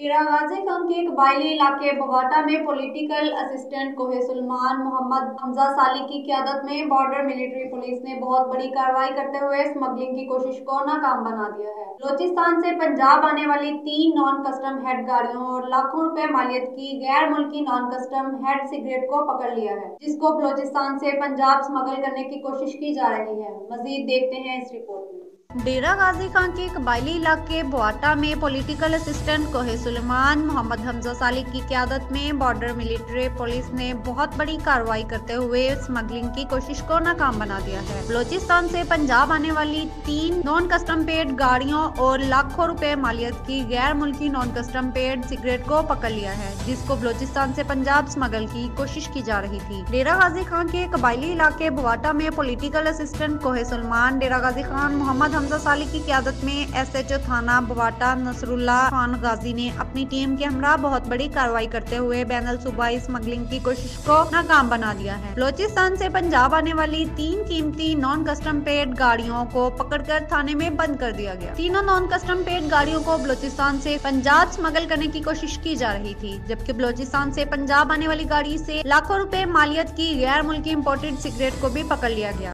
डेरा गाजी खान के कबायली इलाके बवाटा में पॉलिटिकल असिस्टेंट कोहे सुलेमान मोहम्मद हमजा साली की क़यादत में बॉर्डर मिलिट्री पुलिस ने बहुत बड़ी कार्रवाई करते हुए स्मगलिंग की कोशिश को नाकाम बना दिया है। बलोचिस्तान से पंजाब आने वाली 3 नॉन कस्टम हेड गाड़ियों और लाखों रुपए मालियत की गैर मुल्की नॉन कस्टम हेड सिगरेट को पकड़ लिया है, जिसको बलोचिस्तान से पंजाब स्मगल करने की कोशिश की जा रही है। मजीद देखते हैं इस रिपोर्ट में। डेरा गाजी खान के कबायली इलाके बवाटा में पॉलिटिकल असिस्टेंट कोहे सुलेमान मोहम्मद हमजा साली की क़यादत में बॉर्डर मिलिट्री पुलिस ने बहुत बड़ी कार्रवाई करते हुए स्मगलिंग की कोशिश को नाकाम बना दिया है। बलोचिस्तान से पंजाब आने वाली 3 नॉन कस्टम पेड गाड़ियों और लाखों रुपए मालियत की गैर मुल्की नॉन कस्टम पेड सिगरेट को पकड़ लिया है, जिसको बलोचिस्तान से पंजाब स्मगल की कोशिश की जा रही थी। डेरा गाजी खान के कबायली इलाके बवाटा में पॉलिटिकल असिस्टेंट कोहे सुलेमान डेरा गाजी खान मोहम्मद हमजा साली की क़यादत में SHO थाना बवाटा नसरुल्लाह खान गाजी ने अपनी टीम के हमरा बहुत बड़ी कार्रवाई करते हुए बैनुल सूबाई स्मगलिंग की कोशिश को नाकाम बना दिया है। बलोचिस्तान से पंजाब आने वाली 3 कीमती नॉन कस्टम पेड गाड़ियों को पकड़कर थाने में बंद कर दिया गया। तीनों नॉन कस्टम पेड गाड़ियों को बलोचिस्तान से पंजाब स्मगल करने की कोशिश की जा रही थी, जबकि बलोचिस्तान से पंजाब आने वाली गाड़ी से लाखों रुपए मालियत की गैर मुल्की इम्पोर्टेड सिगरेट को भी पकड़ लिया गया।